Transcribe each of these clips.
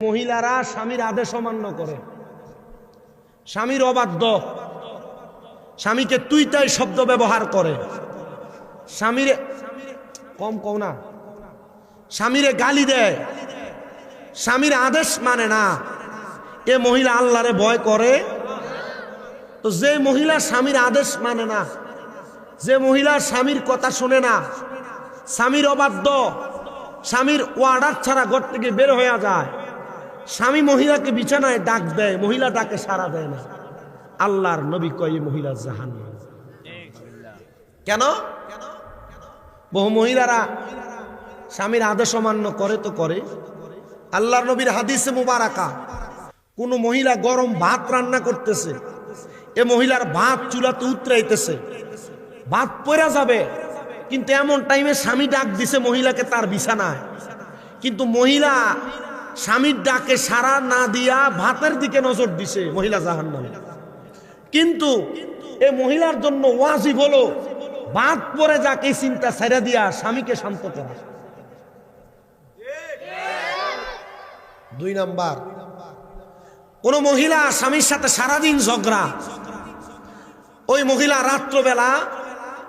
মহিলারা স্বামীর আদেশ অমান্য করে, স্বামীর অবাধ্য, স্বামীকে তুই তাই শব্দ ব্যবহার করে, স্বামীরে কম কও না, স্বামীরে গালি দেয়, স্বামীর আদেশ মানে না। এ মহিলা আল্লাহরে ভয় করে? তো যে মহিলা স্বামীর আদেশ মানে না, যে মহিলা স্বামীর কথা শোনে না, স্বামীর অবাধ্য, স্বামীর ওয়ার্ডার ছাড়া ঘর থেকে বের হয়ে যায়, স্বামী মহিলাকে বিছানায় ডাক দেয়, মহিলা ডাকে সাড়া দেয় না, আল্লাহর নবী কয় মহিলা জাহান্নাম। কেন? বহু মহিলারা স্বামীর আদেশ অমান্য করে তো করে। আল্লাহর নবীর হাদিসে মুবারাকা, কোন মহিলা গরম ভাত রান্না করতেছে, এ মহিলার ভাত চুলাতে উতরাইতেছে, ভাত পড়া যাবে, কিন্তু এমন টাইমে স্বামী ডাক দিছে মহিলাকে তার বিছানায়, কিন্তু মহিলা স্বামীর ডাকে সাড়া না দিয়া ভাতের দিকে নজর দিছে, মহিলা জাহান্নামে। কিন্তু এ মহিলার জন্য ওয়াজিব হলো ভাত পরে যাকে চিন্তা ছেড়ে দিয়া স্বামীকে শান্ত করা। 2 নাম্বার, কোন মহিলা স্বামীর সাথে সারাদিন ঝগড়া, ওই মহিলা রাত্রবেলা,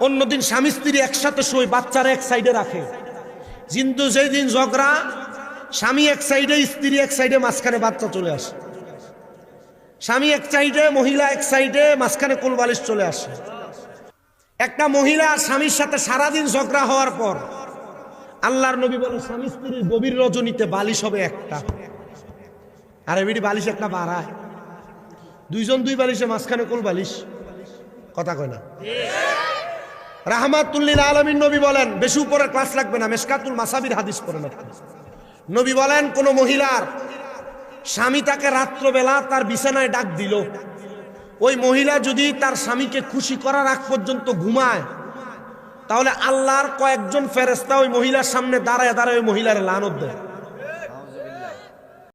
অন্যদিন স্বামী স্ত্রী একসাথে শোয়, বাচ্চারা এক সাইডে রাখে, কিন্তু যেই দিন ঝগড়া, স্বামী এক সাইডে, স্ত্রী এক সাইডে, মাঝখানে বাচ্চা চলে আসে, স্বামী এক সাইডে, মহিলা এক সাইডে, মাঝখানে কোল বালিশ চলে আসে। একটা মহিলা স্বামীর সাথে সারাদিন ঝগড়া হওয়ার পর আল্লাহর নবী বলে স্বামী স্ত্রীর গভীর রজনীতে বালিশ হবে একটা, আর এবিডি বালিশ একটা বাড়ায়, 2 জন 2 বালিশে, মাঝখানে কোল বালিশ, কথা কয় না। রাহমাতুল্লিল আলামিন নবী বলেন, বেশি উপরে ক্লাস লাগবে না, মেশকাতুল মাসাবির হাদিস পড়েন আপনি। নবী বলেন, কোন মহিলার স্বামী তাকে রাত্রবেলা তার বিছানায় ডাক দিল, ওই মহিলা যদি তার স্বামীকে খুশি করার আগ পর্যন্ত ঘুমায়, তাহলে আল্লাহর কয়েকজন ফেরেশতা ওই মহিলার সামনে দাঁড়ায় দাঁড়ায় ওই মহিলার লানত দেয়।